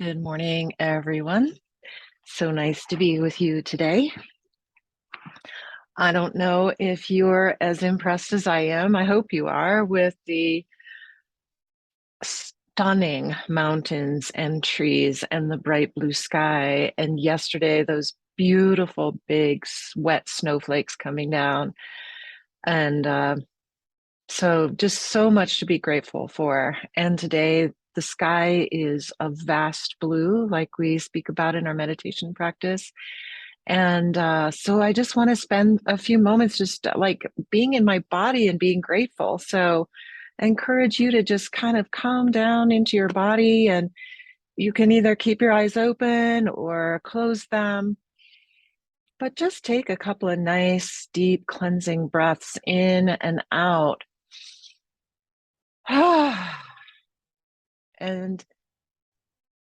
Good morning, everyone. So nice to be with you today. I don't know if you're as impressed as I am. I hope you are with the stunning mountains and trees and the bright blue sky. And yesterday, those beautiful big wet snowflakes coming down. And so just so much to be grateful for. And today, the sky is a vast blue, like we speak about in our meditation practice. And so I just want to spend a few moments just like being in my body and being grateful. So I encourage you to just kind of calm down into your body, and you can either keep your eyes open or close them, but just take a couple of nice, deep cleansing breaths in and out. And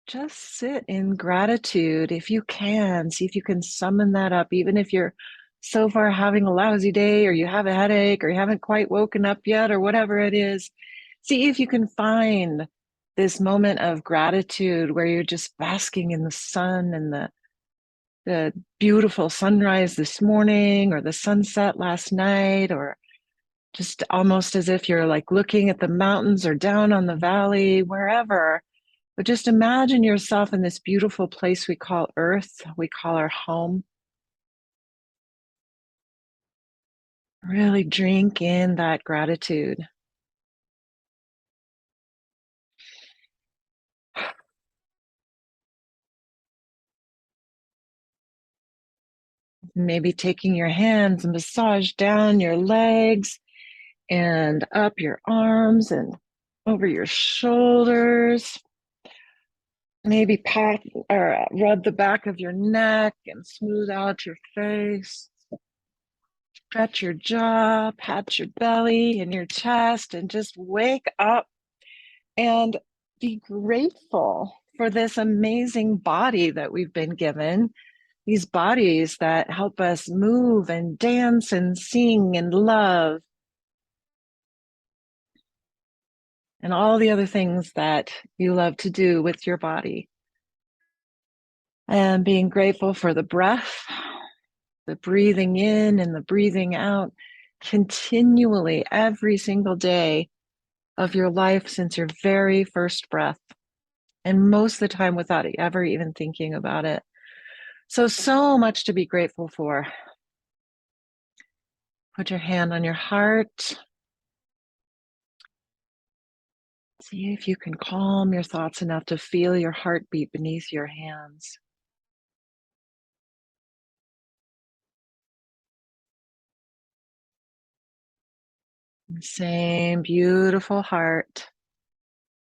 just sit in gratitude if you can. See if you can summon that up, even if you're so far having a lousy day, or you have a headache, or you haven't quite woken up yet, or whatever it is. See if you can find this moment of gratitude where you're just basking in the sun and the beautiful sunrise this morning, or the sunset last night, or just almost as if you're like looking at the mountains or down on the valley, wherever. But just imagine yourself in this beautiful place we call Earth, we call our home. Really drink in that gratitude. Maybe taking your hands and massage down your legs and up your arms and over your shoulders. Maybe pat or rub the back of your neck and smooth out your face. Stretch your jaw, pat your belly and your chest, and just wake up and be grateful for this amazing body that we've been given. These bodies that help us move and dance and sing and love, and all the other things that you love to do with your body. And being grateful for the breath, the breathing in and the breathing out continually every single day of your life since your very first breath, and most of the time without ever even thinking about it. So much to be grateful for. Put your hand on your heart. See if you can calm your thoughts enough to feel your heartbeat beneath your hands. Same beautiful heart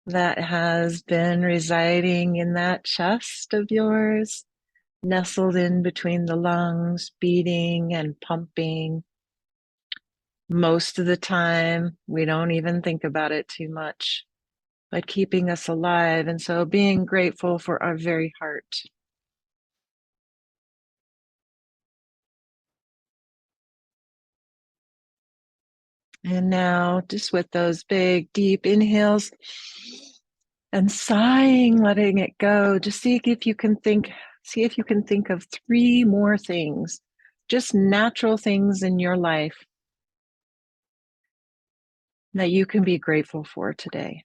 that has been residing in that chest of yours, nestled in between the lungs, beating and pumping. Most of the time, we don't even think about it too much, but keeping us alive. And so being grateful for our very heart. And now, just with those big, deep inhales and sighing, letting it go, just see if you can think of 3 more things, just natural things in your life that you can be grateful for today.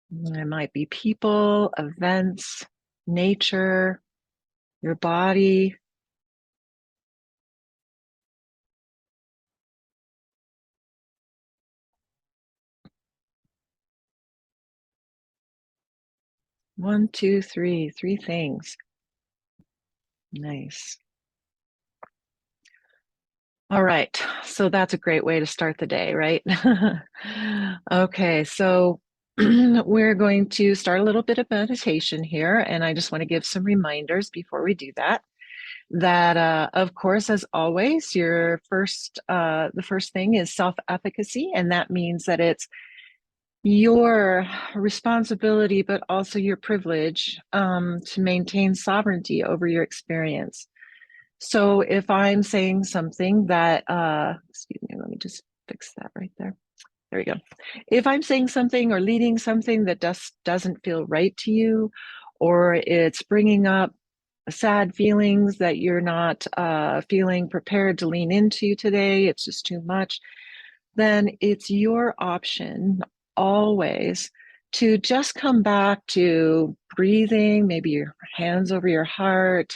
There might be people, events, nature, your body. One, two, three things. Nice. All right, so that's a great way to start the day, right? Okay, so we're going to start a little bit of meditation here, and I just want to give some reminders before we do that. That, of course, as always, the first thing is self-efficacy, and that means that it's your responsibility, but also your privilege, to maintain sovereignty over your experience. So if I'm saying something that, excuse me, let me just fix that right there. There we go. If I'm saying something or leading something that doesn't feel right to you, or it's bringing up sad feelings that you're not feeling prepared to lean into today, it's just too much, then it's your option always to just come back to breathing, maybe your hands over your heart,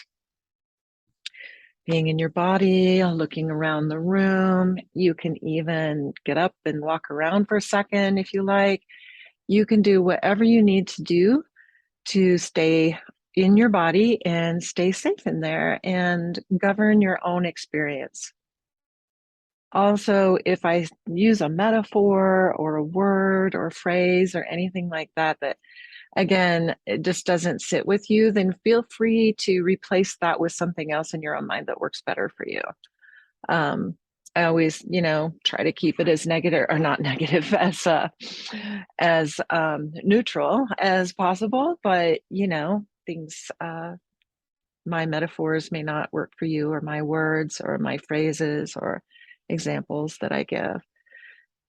being in your body, looking around the room. You can even get up and walk around for a second if you like. You can do whatever you need to do to stay in your body and stay safe in there and govern your own experience. Also, if I use a metaphor or a word or phrase or anything like that, that again, it just doesn't sit with you, then feel free to replace that with something else in your own mind that works better for you. Um, I always, try to keep it as negative or not negative as neutral as possible. But things, my metaphors may not work for you, or my words, or my phrases, or examples that I give.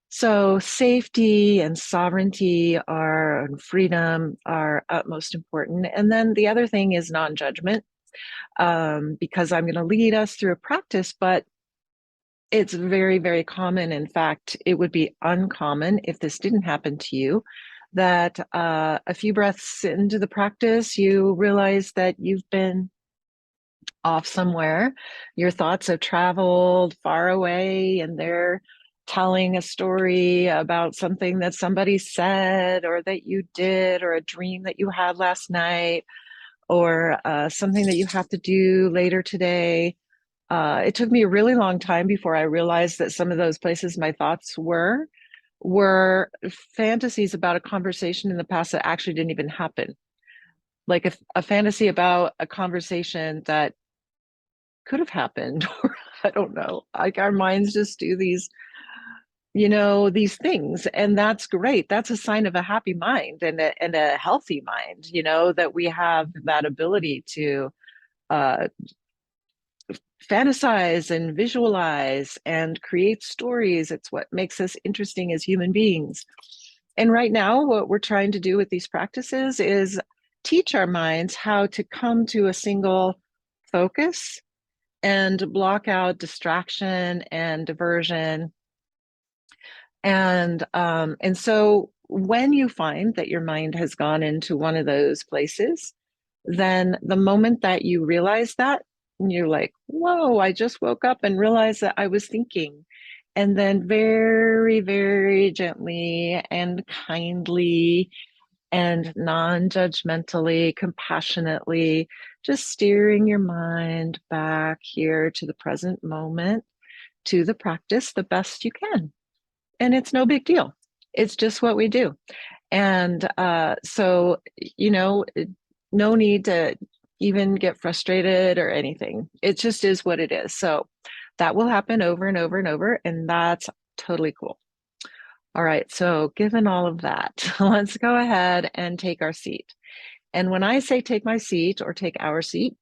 So safety and sovereignty and freedom are utmost important. And then the other thing is non-judgment, because I'm going to lead us through a practice, but it's very, very common. In fact, it would be uncommon if this didn't happen to you, that a few breaths into the practice, you realize that you've been off somewhere. Your thoughts have traveled far away and they're telling a story about something that somebody said or that you did, or a dream that you had last night, or something that you have to do later today. It took me a really long time before I realized that some of those places my thoughts were fantasies about a conversation in the past that actually didn't even happen. Like a fantasy about a conversation that could have happened, or I don't know. Like our minds just do these things, and that's great. That's a sign of a happy mind and a healthy mind, that we have that ability to uh, fantasize and visualize and create stories. It's what makes us interesting as human beings. And right now, what we're trying to do with these practices is teach our minds how to come to a single focus and block out distraction and diversion. And so when you find that your mind has gone into one of those places, then the moment that you realize that, you're like, whoa, I just woke up and realized that I was thinking. And then very, very gently and kindly and non-judgmentally, compassionately, just steering your mind back here to the present moment, to the practice the best you can. And it's no big deal. It's just what we do. And so, no need to even get frustrated or anything. It just is what it is. So that will happen over and over and over. And that's totally cool. All right. So given all of that, let's go ahead and take our seat. And when I say take my seat or take our seat,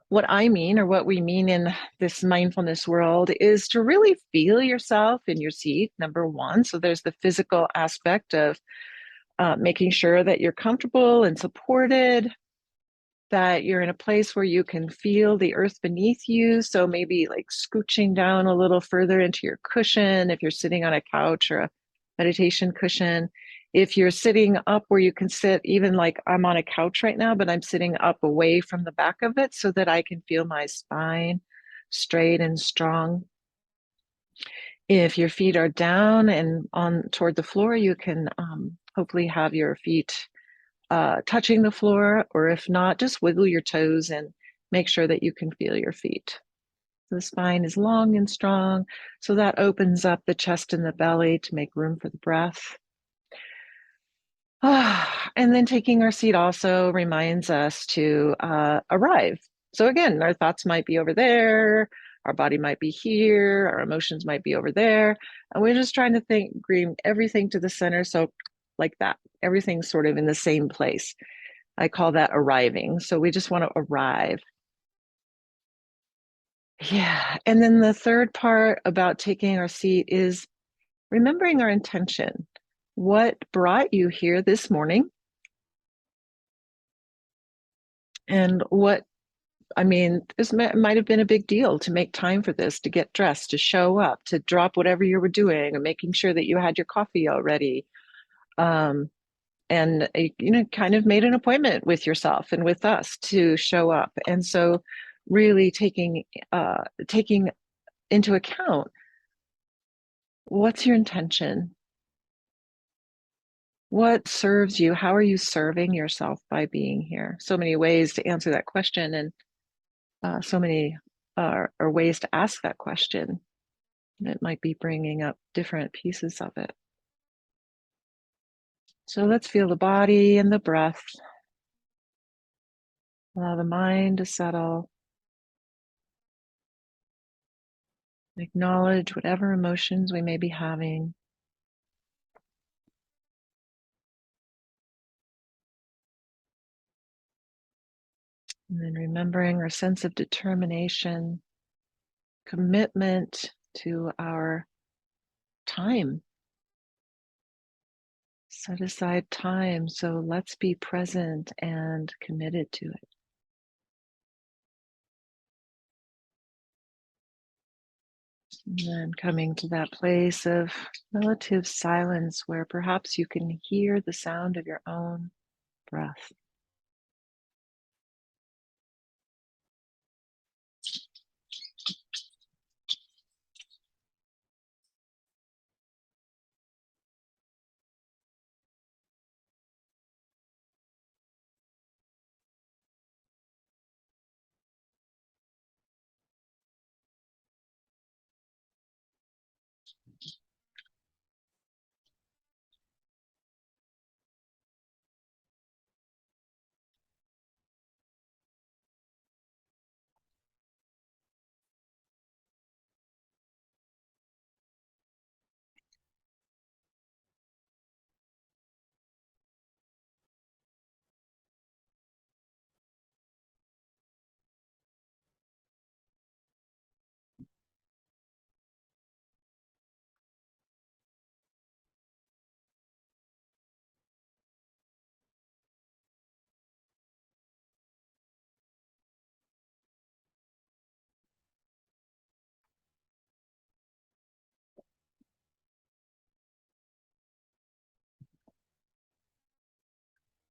what I mean, or what we mean in this mindfulness world, is to really feel yourself in your seat, number one. So there's the physical aspect of making sure that you're comfortable and supported, that you're in a place where you can feel the earth beneath you. So maybe like scooching down a little further into your cushion if you're sitting on a couch or a meditation cushion. If you're sitting up where you can sit, even like I'm on a couch right now, but I'm sitting up away from the back of it so that I can feel my spine straight and strong. If your feet are down and on toward the floor, you can hopefully have your feet touching the floor, or if not, just wiggle your toes and make sure that you can feel your feet. The spine is long and strong, so that opens up the chest and the belly to make room for the breath. And then taking our seat also reminds us to arrive. So again, our thoughts might be over there, our body might be here, our emotions might be over there, and we're just trying to bring everything to the center. So like that, everything's sort of in the same place. I call that arriving. So we just want to arrive. Yeah. And then the third part about taking our seat is remembering our intention. What brought you here this morning? And what, I mean, this might have been a big deal to make time for this, to get dressed, to show up, to drop whatever you were doing, and making sure that you had your coffee already. Um, and kind of made an appointment with yourself and with us to show up. And so, really taking into account, what's your intention? What serves you? How are you serving yourself by being here? So many ways to answer that question, and so many are ways to ask that question. It might be bringing up different pieces of it. So let's feel the body and the breath. Allow the mind to settle. Acknowledge whatever emotions we may be having. And then remembering our sense of determination, commitment to our time. Set aside time, so let's be present and committed to it. And then coming to that place of relative silence where perhaps you can hear the sound of your own breath.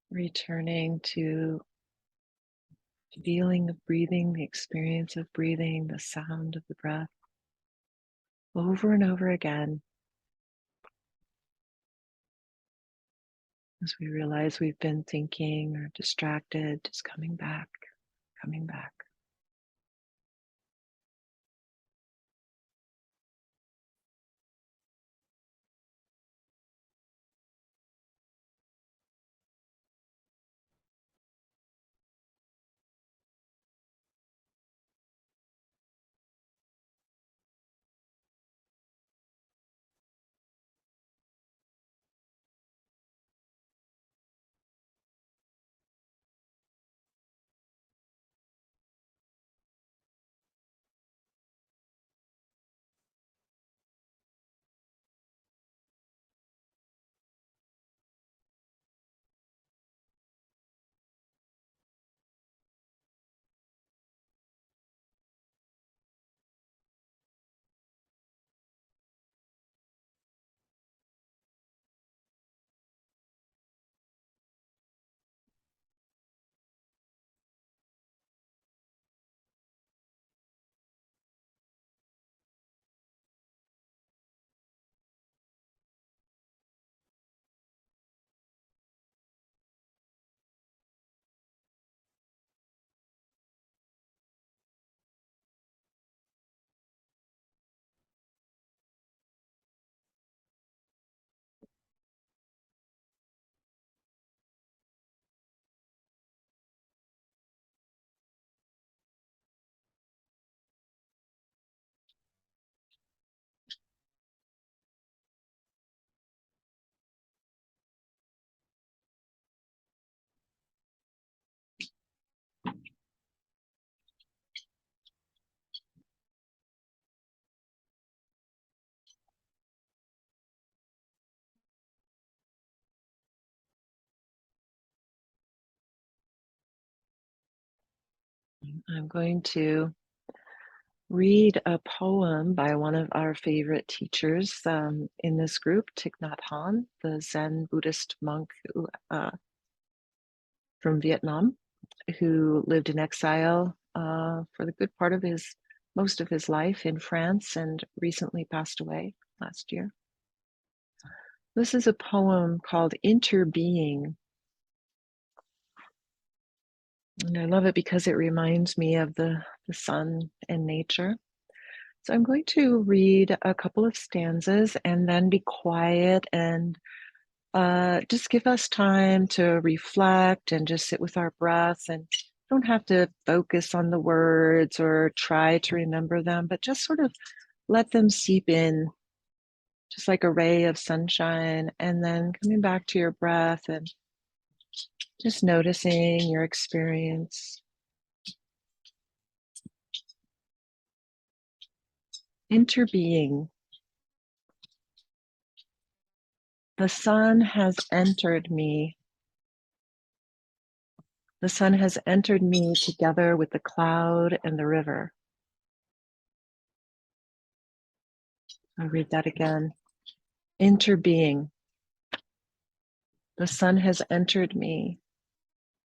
Returning to feeling the breathing, the experience of breathing, the sound of the breath over and over again as we realize we've been thinking or distracted, just coming back, coming back. I'm going to read a poem by one of our favorite teachers in this group, Thich Nhat Hanh, the Zen Buddhist monk from Vietnam, who lived in exile for the good part of most of his life in France and recently passed away last year. This is a poem called Interbeing. And I love it because it reminds me of the sun and nature. So I'm going to read a couple of stanzas and then be quiet and just give us time to reflect and just sit with our breath, and don't have to focus on the words or try to remember them, but just sort of let them seep in, just like a ray of sunshine, and then coming back to your breath and just noticing your experience. Interbeing. The sun has entered me. The sun has entered me together with the cloud and the river. I'll read that again. Interbeing. The sun has entered me.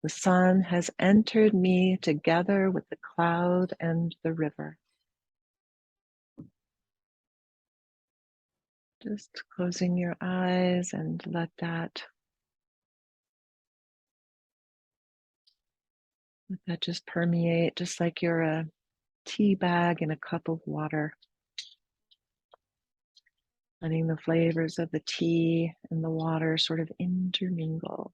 The sun has entered me together with the cloud and the river. Just closing your eyes and let that just permeate, just like you're a tea bag in a cup of water. Letting the flavors of the tea and the water sort of intermingle.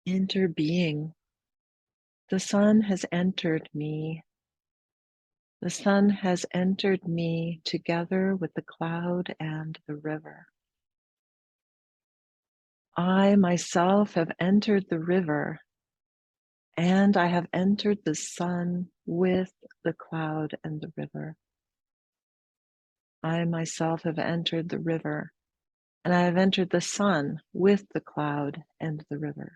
Interbeing. The sun has entered me. The sun has entered me together with the cloud and the river. I myself have entered the river, and I have entered the sun with the cloud and the river. I myself have entered the river, and I have entered the sun with the cloud and the river.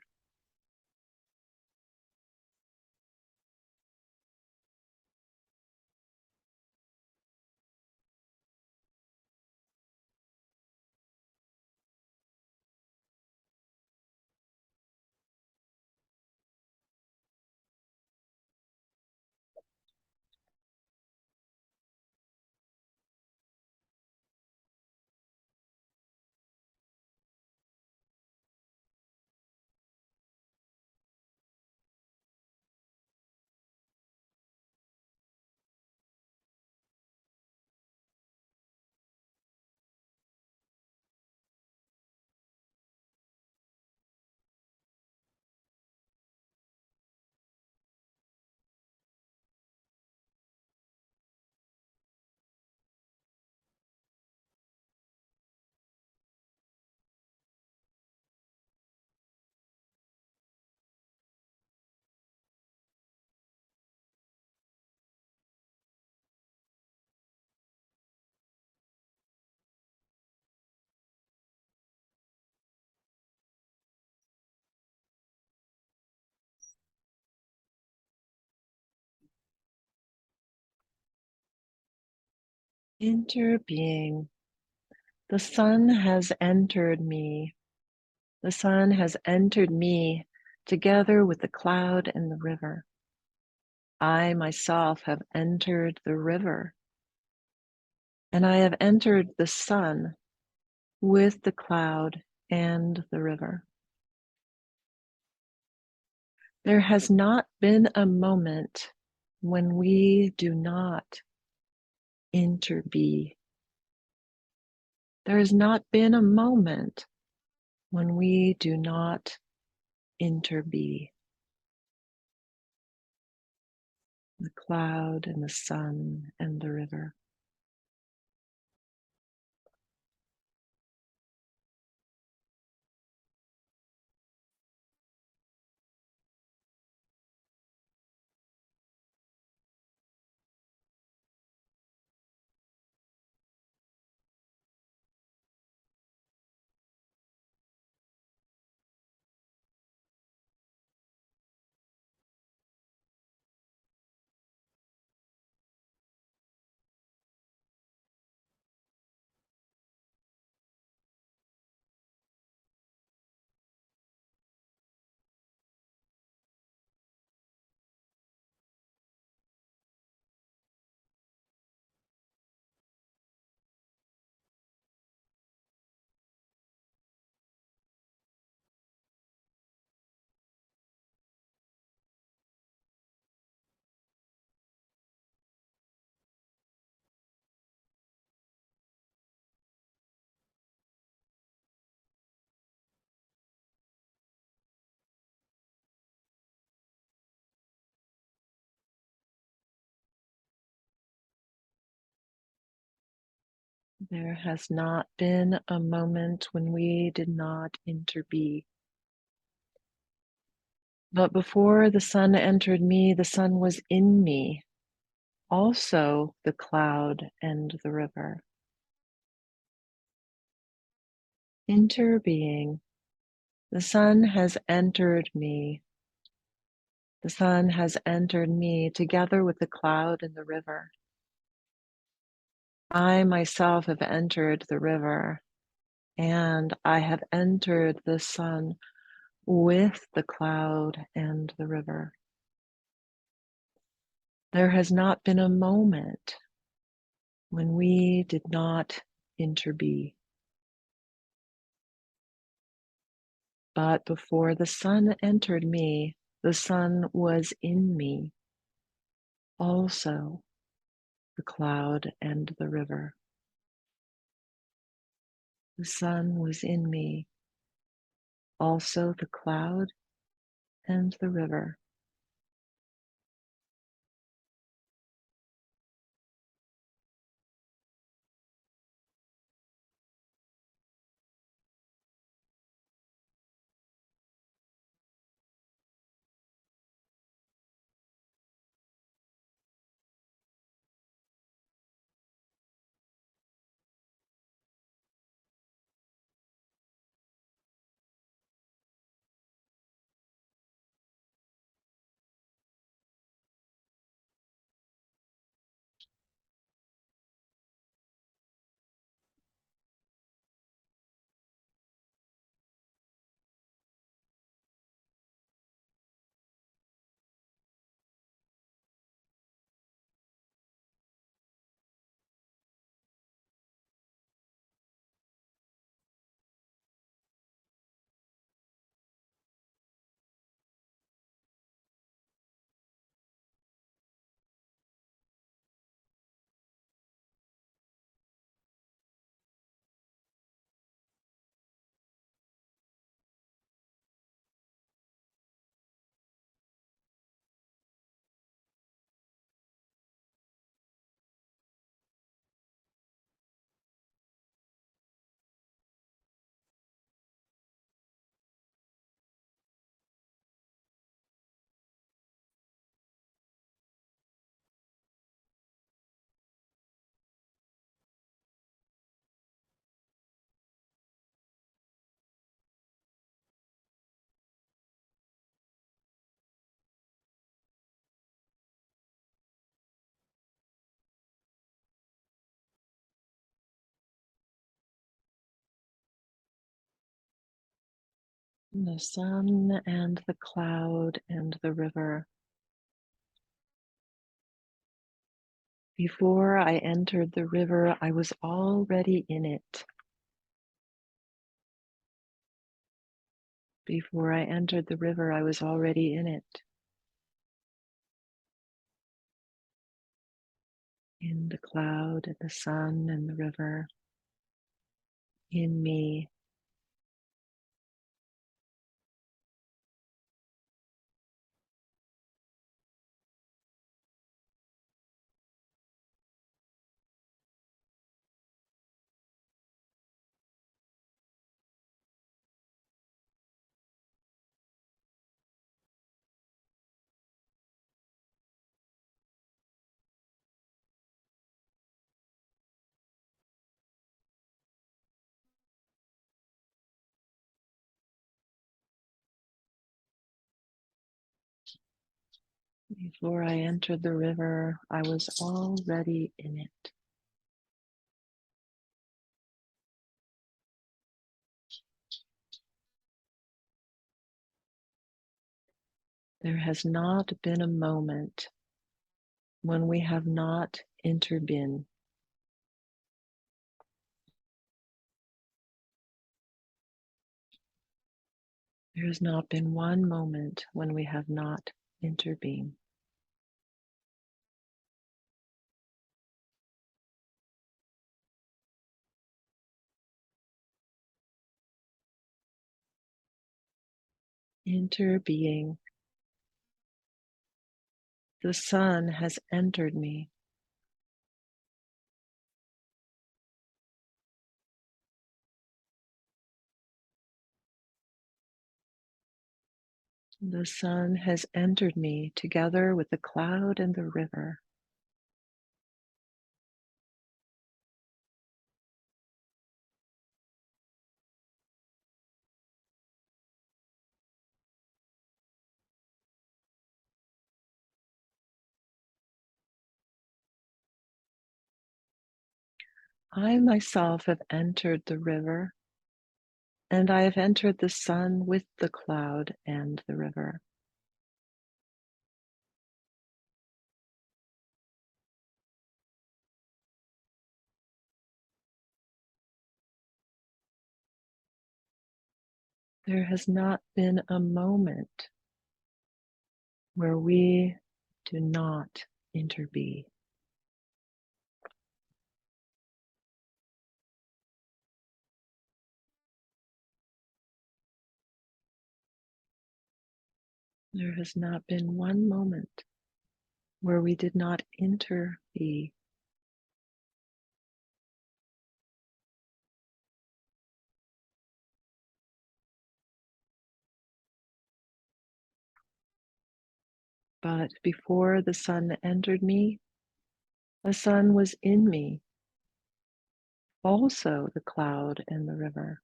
Interbeing. The sun has entered me. The sun has entered me together with the cloud and the river. I myself have entered the river, and I have entered the sun with the cloud and the river. There has not been a moment when we do not interbe. There has not been a moment when we do not interbe. The cloud and the sun and the river. There has not been a moment when we did not interbe. But before the sun entered me, the sun was in me, also the cloud and the river. Interbeing, the sun has entered me. The sun has entered me together with the cloud and the river. I myself have entered the river, and I have entered the sun with the cloud and the river. There has not been a moment when we did not interbe. But before the sun entered me, the sun was in me, also the cloud and the river. The sun was in me, also the cloud and the river. The sun and the cloud and the river. Before I entered the river, I was already in it. Before I entered the river, I was already in it. In the cloud and the sun and the river. In me. Before I entered the river, I was already in it. There has not been a moment when we have not interbeen. There has not been one moment when we have not interbeen. Interbeing. The sun has entered me. The sun has entered me together with the cloud and the river. I myself have entered the river, and I have entered the sun with the cloud and the river. There has not been a moment where we do not interbe. There has not been one moment where we did not interbe. But before the sun entered me, the sun was in me, also the cloud and the river.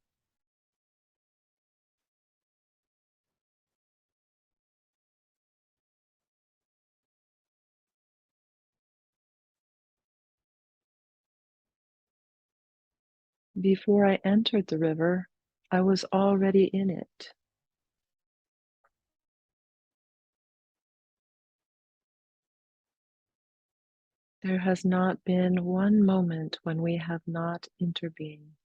Before I entered the river, I was already in it. There has not been one moment when we have not intervened.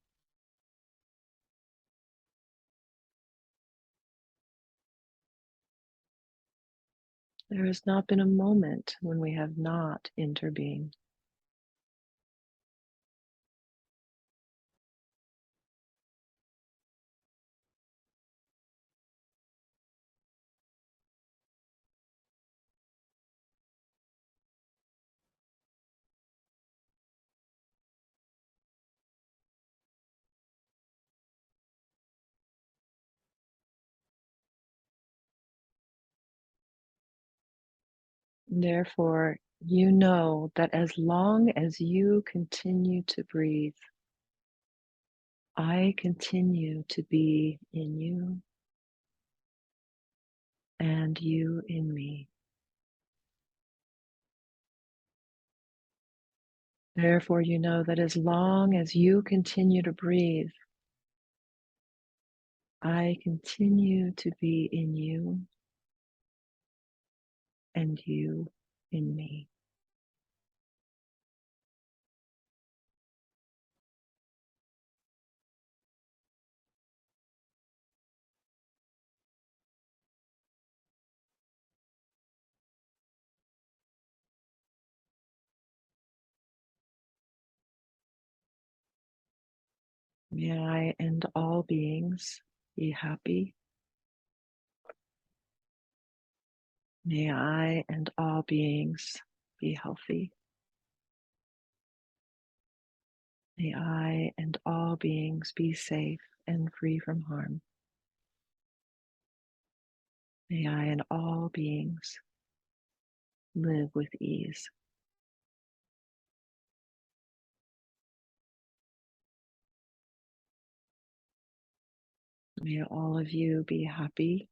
There has not been a moment when we have not intervened. Therefore, you know that as long as you continue to breathe, I continue to be in you and you in me. Therefore, you know that as long as you continue to breathe, I continue to be in you and you in me. May I and all beings be happy. May I and all beings be healthy. May I and all beings be safe and free from harm. May I and all beings live with ease. May all of you be happy.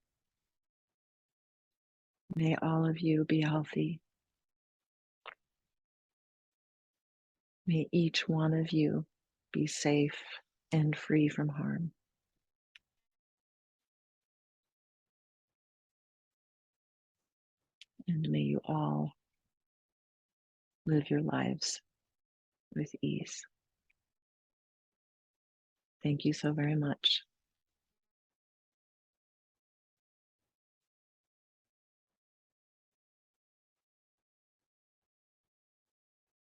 May all of you be healthy. May each one of you be safe and free from harm. And may you all live your lives with ease. Thank you so very much.